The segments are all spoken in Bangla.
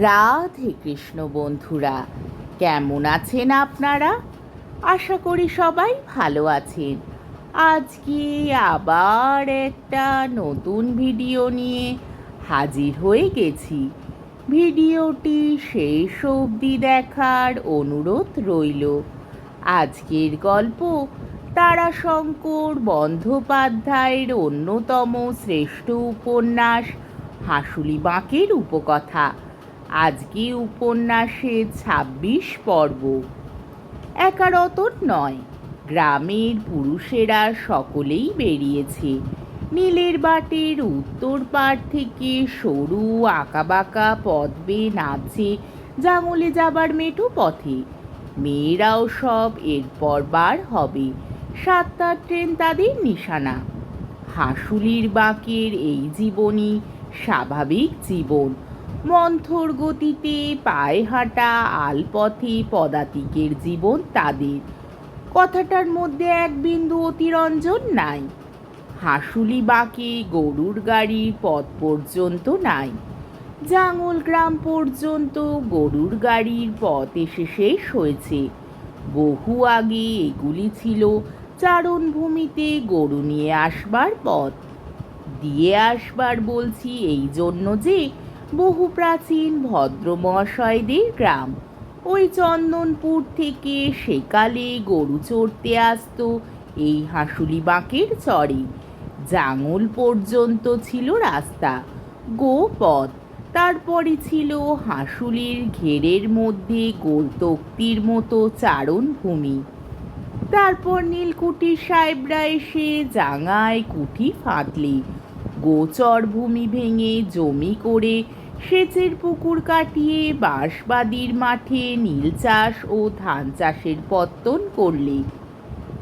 রাধে কৃষ্ণ বন্ধুরা, কেমন আছেন আপনারা? আশা করি সবাই ভালো আছেন। আজকে আবার একটা নতুন ভিডিও নিয়ে হাজির হয়ে গেছি। ভিডিওটি শেষ অবধি দেখার অনুরোধ রইল। আজকের গল্প তারাশঙ্কর বন্দ্যোপাধ্যায়ের অন্যতম শ্রেষ্ঠ উপন্যাস হাঁসুলি বাঁকের উপকথা। আজকে উপন্যাসের ২৬ পর্ব। একা রতন নয়, গ্রামের পুরুষেরা সকলেই বেরিয়েছে। নীলের বাটের উত্তর পাড় থেকে সরু আঁকাবাঁকা পথ বেয়ে নামছে জাঙলে যাবার মেঠো পথে। মেয়েরাও সব এরপর বার হবে। ৭টার ট্রেন তাদের নিশানা। হাঁসুলির বাঁকের এই জীবনই স্বাভাবিক জীবন। মন্থর গতিতে পায়ে হাঁটা আলপথে পদাতিকের জীবন তাদের। কথাটার মধ্যে এক বিন্দু অতিরঞ্জন নাই। হাঁসুলি বাঁকে গরুর গাড়ির পথ পর্যন্ত নাই। জাঙল গ্রাম পর্যন্ত গরুর গাড়ির পথ এসে শেষ হয়েছে। বহু আগে এগুলি ছিল চারণভূমিতে গরু নিয়ে আসবার পথ। দিয়ে আসবার বলছি এই জন্য যে বহু প্রাচীন ভদ্রমহাশয়দের গ্রাম। ওই চন্দনপুর থেকে সেকালে গরু চড়তে আসতো এই হাঁসুলি বাঁকের চরে। জাঙল পর্যন্ত ছিল রাস্তা, গোপথ। তারপরে ছিল হাঁসুলির ঘেরের মধ্যে গোলতক্তির মতো চারণভূমি। তারপর নীলকুঠির সাহেবরা এসে জাঙায় কুঠি ফাটলে গোচর ভূমি ভেঙে জমি করে সেচের পুকুর কাটিয়ে বাঁশবাদির মাঠে নীল চাষ ও ধান চাষের পত্তন করলে।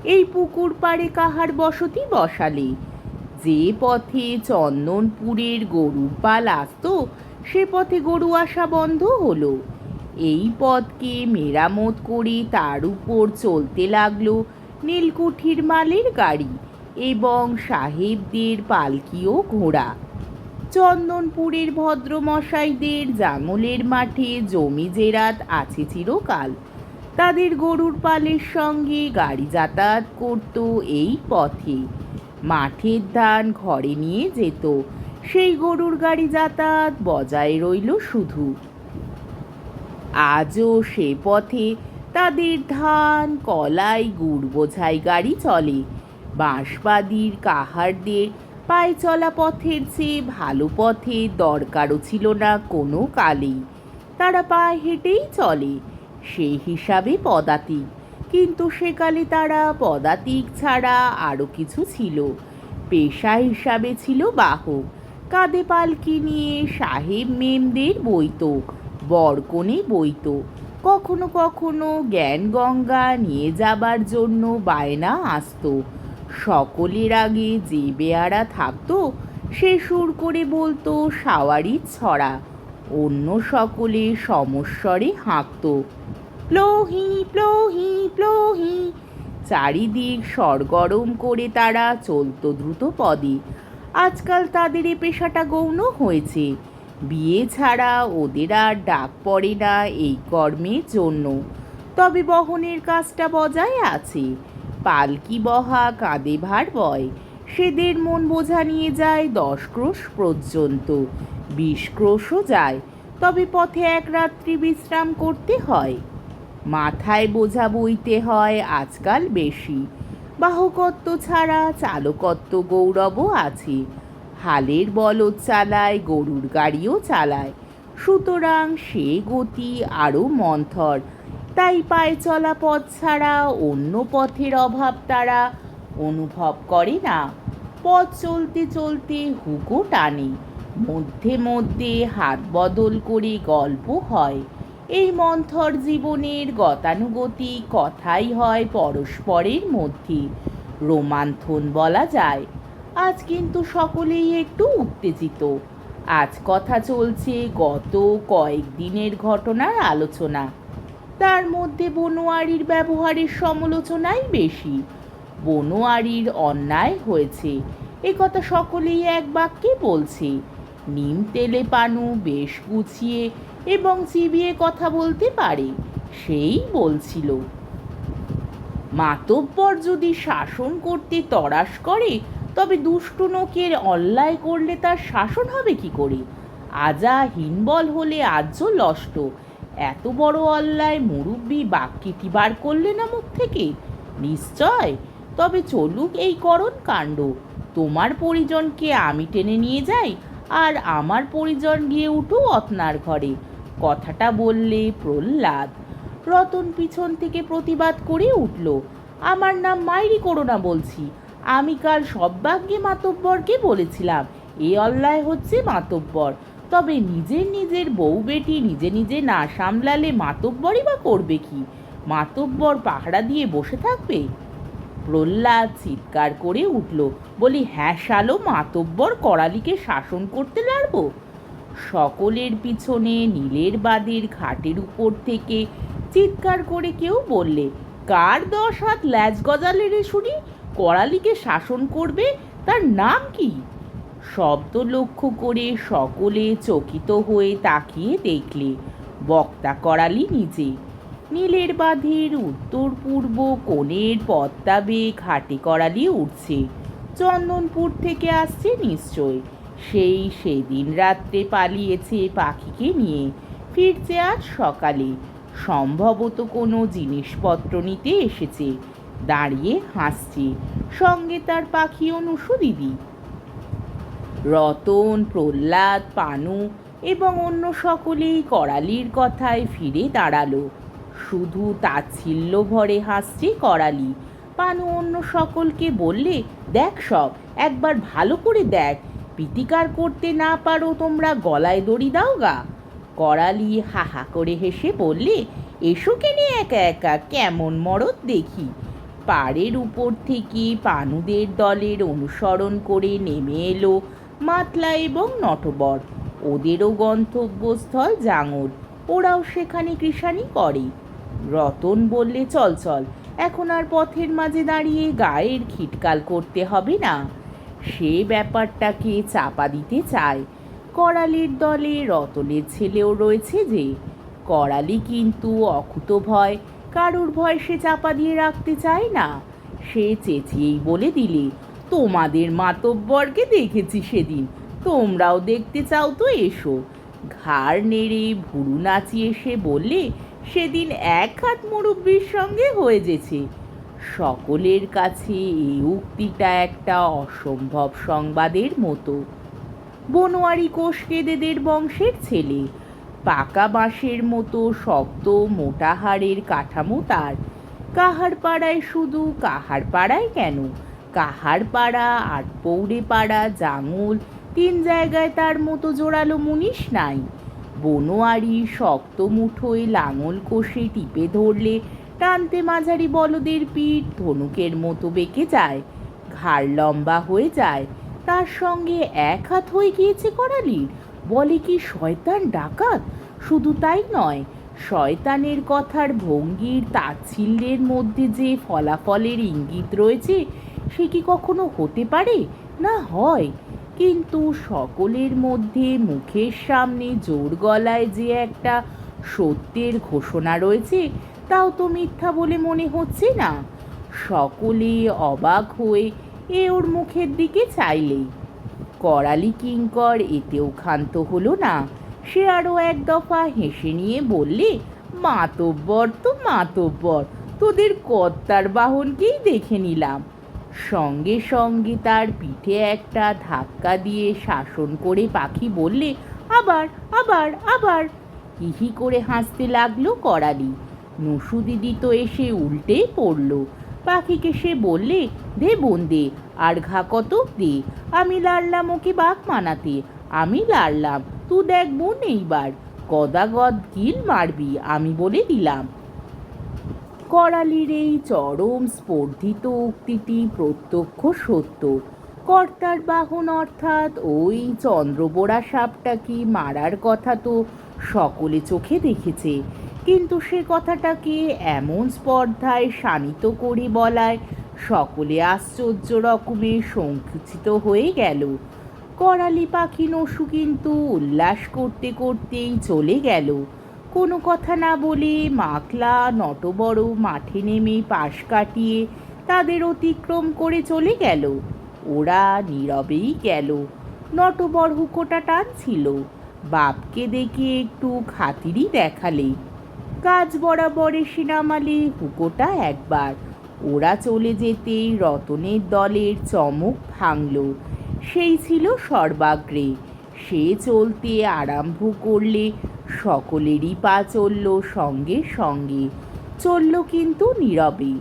এই পুকুর পাড়ে কাহার বসতি বসালে। যে পথে চন্দনপুরের গরুর পাল আসতো সে পথে গরু আসা বন্ধ হলো। এই পথকে মেরামত করে তার উপর চলতে লাগলো নীলকুঠির মালের গাড়ি এবং সাহেবদের পালকি ও ঘোড়া। চন্দনপুরের ভদ্রমশাইদের জাঙলের মাঠে জমি জেরাত আছে চিরকাল। তাদের গরুর পালের সঙ্গে গাড়ি যাতায়াত করত এই পথে। মাঠের ধান ঘরে নিয়ে যেত। সেই গরুর গাড়ি যাতায়াত বজায় রইল শুধু। আজও সে পথে তাদের ধান কলাই গুড় বোঝাই গাড়ি চলে। বাঁশবাদির কাহারদের পায়ে চলা পথের চেয়ে ভালো পথে দরকারও ছিল না কোনো কালেই। তারা পায়ে হেঁটেই চলে, সেই হিসাবে পদাতিক। কিন্তু সেকালে তারা পদাতিক ছাড়া আরও কিছু ছিল। পেশা হিসাবে ছিল বাহক। কাঁধে পালকি নিয়ে সাহেব মেমদের বইত, বরকনে বইত। কখনো কখনো জ্ঞান গঙ্গা নিয়ে যাবার জন্য বায়না আসতো। সকলের আগে যে বেয়ারা থাকতো সে সুর করে বলতো সাওয়ারির ছড়া। অন্য সকলে সমস্বরে হাঁকত, প্লোহি প্লোহি প্লোহি। চারিদিক সরগরম করে তারা চলত দ্রুত পদে। আজকাল তাদের এ পেশাটা গৌণ হয়েছে। বিয়ে ছাড়া ওদের আর ডাক পড়ে না এই কর্মের জন্য। তবে বহনের কাজটা বজায় আছে। পালকি বহা কাঁধে ভার বয়। সেদের মন বোঝা নিয়ে যায় 10 ক্রোশ পর্যন্ত, 20 ক্রোশও যায়। তবে পথে এক রাত্রি বিশ্রাম করতে হয়। মাথায় বোঝা বইতে হয় আজকাল বেশি। বাহকত্ব ছাড়া চালকত্ব গৌরবও আছে। হালের বলদ চালায়, গরুর গাড়িও চালায়। সুতরাং সে গতি আরও মন্থর। তাই পায়ে চলা পথ ছাড়া অন্য পথের অভাব তারা অনুভব করে না। পথ চলতে চলতে হুকো টানে। মধ্যে মধ্যে হাত বদল করে গল্প হয়। এই মন্থর জীবনের গতানুগতিক কথাই হয় পরস্পরের মধ্যে রোমান্থন বলা যায়। আজ কিন্তু সকলেই একটু উত্তেজিত। আজ কথা চলছে গত কয়েকদিনের ঘটনার আলোচনা। তার মধ্যে বনোয়ারির ব্যবহারের সমালোচনাই বেশি। বনোয়ারির অন্যায় হয়েছে এ কথা সকলেই এক বাক্যে বলছে। নিম তেলে পানু বেশ গুছিয়ে এবং চিবিয়ে কথা বলতে পারে। সেই বলছিল, মাতব্বর যদি শাসন করতে তরাস করে তবে দুষ্টু নোকের অন্যায় করলে তার শাসন হবে কি করে? আজা হিনবল হলে আজ্য লষ্ট। এত বড় অন্যায় মুরব্বি বাক্যটি বার করলে না মুখ থেকে? নিশ্চয়। তবে চলুক এই করণ কাণ্ড। তোমার পরিজনকে আমি টেনে নিয়ে যাই, আর আমার পরিজন গিয়ে উঠুক আপনার ঘরে। কথাটা বললে প্রহ্লাদ। রতন পিছন থেকে প্রতিবাদ করে উঠল, আমার নাম মাইরি করো না বলছি। আমি কাল সব্ভাগ্যে মাতব্বরকে বলেছিলাম এ অন্যায় হচ্ছে মাতব্বর। তবে নিজের নিজের বউ বেটি নিজে নিজে না সামলালে মাতব্বরই বা করবে কি? মাতব্বর পাহারা দিয়ে বসে থাকবে? প্রহ্লাদ চিৎকার করে উঠল, বলি, হ্যাঁ শালো, মাতব্বর করালিকে শাসন করতে লাগব? সকলের পিছনে নীলের বাদের ঘাটের উপর থেকে চিৎকার করে কেউ বললে, কার 10 হাত ল্যাজ গজালে রে শুনি? করালিকে শাসন করবে, তার নাম কি? শব্দ লক্ষ্য করে সকলে চকিত হয়ে তাকিয়ে দেখলে বক্তা করালি নিজে। নীলের বাঁধের উত্তর পূর্ব কোণের পদ্মা বেয়ে ঘাটে করালি উঠছে। চন্দনপুর থেকে আসছে নিশ্চয়। সেদিন রাত্রে পালিয়েছে পাখিকে নিয়ে, ফিরছে আজ সকালে। সম্ভবত কোনো জিনিসপত্র নিতে এসেছে। দাঁড়িয়ে হাসছে, সঙ্গে তার পাখি অনুসু দিদি। রতন, প্রহ্লাদ, পানু এবং অন্য সকলেই করালির কথায় ফিরে দাঁড়ালো। শুধু তাচ্ছিল্য ভরে হাসছে করালি। পানু অন্য সকলকে বললে, দেখ সব, একবার ভালো করে দেখ। প্রীতিকার করতে না পারো তোমরা গলায় দড়ি দাও গা। করালি হা হা করে হেসে বললে, এসো কেনে একা একা, কেমন মরদ দেখি। পাড়ের উপর থেকে পানুদের দলের অনুসরণ করে নেমে এলো মাতলা এবং নটবর। ওদেরও গন্তব্যস্থল জাঙর, ওরাও সেখানে কৃষানি করে। রতন বললে, চল চল, এখন আর পথের মাঝে দাঁড়িয়ে গায়ের খিটকাল করতে হবে না। সে ব্যাপারটাকে চাপা দিতে চায়। করালির দলে রতনের ছেলেও রয়েছে যে। করালি কিন্তু অকুত ভয়, কারুর ভয় সে চাপা দিয়ে রাখতে চায় না। সে চেঁচিয়েই বলে দিলে, তোমাদের মাতব্বরকে দেখেছি সেদিন, তোমরাও দেখতে চাও তো এসো। ঘাড় নেড়ে ভুরু নাচিয়ে সে বললে, সেদিন 1 হাত মুরব্বির সঙ্গে হয়ে গেছে। সকলের কাছে এই উক্তিটা একটা অসম্ভব সংবাদের মতো। বনোয়ারি কোষকেদেদের বংশের ছেলে, পাকা বাঁশের মতো শক্ত মোটা হাড়ের কাঠামো তার। কাহার পাড়ায়, শুধু কাহার পাড়ায় কেন, কাহার পাড়া, আটপৌরে পাড়া, জাঙুল, 3 জায়গায় তার মতো জোরালো মুনিশ নাই। বনোয়ারি শক্ত মুঠোয় লাঙল কষে টিপে ধরলে টানতে মাঝারি বলদের পিঠ ধনুকের মতো বেঁকে যায়, ঘাড় লম্বা হয়ে যায়। তার সঙ্গে 1 হাত হয়ে গিয়েছে করালির। বলে কি শয়তান ডাকাত! শুধু তাই নয়, শয়তানের কথার ভঙ্গির তাচ্ছিল্যের মধ্যে যে ফলাফলের ইঙ্গিত রয়েছে সে কি কখনো হতে পারে? না হয়। কিন্তু সকলের মধ্যে মুখের সামনে জোর গলায় যে একটা সত্যের ঘোষণা রয়েছে তাও তো মিথ্যা বলে মনে হচ্ছে না। সকলে অবাক হয়ে ওর মুখের দিকে চাইলেই। করালি কিঙ্কর এতেও ক্ষান্ত হলো না। সে আরও 1 দফা হেসে নিয়ে বললে, মাতব্বর তো মাতব্বর, তোদের কর্তার বাহনকেই দেখে নিলাম। সঙ্গে সঙ্গে তার পিঠে একটা ধাক্কা দিয়ে শাসন করে পাখি বললে, আবার আবার আবার। হিহি করে হাসতে লাগলো করালি। নুসু দিদি তো এসে উল্টে পড়ল। পাখিকে সে বললে, দে বোন দে, আর ঘা কত দে, আমি লাড়লাম ওকে বাঘ মানাতে, আমি লাড়লাম, তুই দেখ বোন এইবার গদাগদ গিল মারবি, আমি বলে দিলাম। করালির এই চরম স্পর্ধিত উক্তিটি প্রত্যক্ষ সত্য। কর্তার বাহন অর্থাৎ ওই চন্দ্রবোড়া সাপটাকে মারার কথা তো সকলে চোখে দেখেছে, কিন্তু সে কথাটাকে এমন স্পর্ধায় শানিত করে বলায় সকলে আশ্চর্য রকমের সংকুচিত হয়ে গেল। করালি পাখি নসু কিন্তু উল্লাস করতে করতেই চলে গেল। কোনো কথা না বলে মাকলা নটবড় মাঠে নেমে পাশ কাটিয়ে তাদের অতিক্রম করে চলে গেল। ওরা নীরবেই গেল। নটবর হুঁকোটা টানছিল। বাপকে দেখে একটু খাতিরই দেখালে। কাজ বরাবর এসে নামালে হুঁকোটা একবার। ওরা চলে যেতেই রতনের দলের চমক ভাঙল। সেই ছিল সর্বাগ্রে। সে চলতে আরম্ভ করলে সকলেরই পা চলল সঙ্গে সঙ্গে। চলল কিন্তু নীরবে।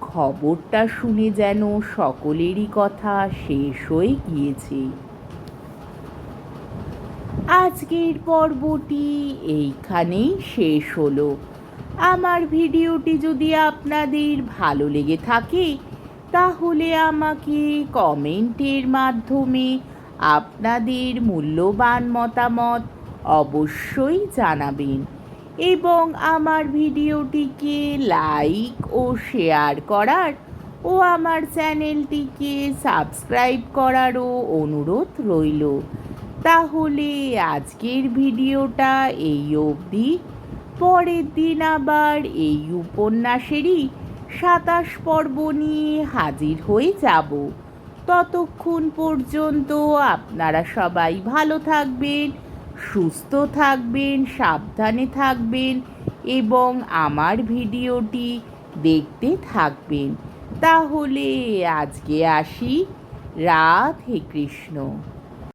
খবরটা শুনে যেন সকলেরই কথা শেষ হয়ে গিয়েছে। আজকের পর্বটি এইখানেই শেষ হলো। আমার ভিডিওটি যদি আপনাদের ভালো লেগে থাকে তাহলে আমাকে কমেন্টের মাধ্যমে আপনাদের মূল্যবান মতামত অবশ্যই জানাবেন এবং আমার ভিডিওটিকে লাইক ও শেয়ার করার ও আমার চ্যানেলটিকে সাবস্ক্রাইব করারও অনুরোধ রইল। তাহলে আজকের ভিডিওটা এই অবধি। পরের দিন আবার এই উপন্যাসেরই ২৭ পর্ব নিয়ে হাজির হয়ে যাব। ততক্ষণ পর্যন্ত আপনারা সবাই ভালো থাকবেন, সুস্থ থাকবেন, সাবধানে থাকবেন এবং আমার ভিডিওটি দেখতে থাকবেন। তাহলে আজকে আসি। রাধে কৃষ্ণ।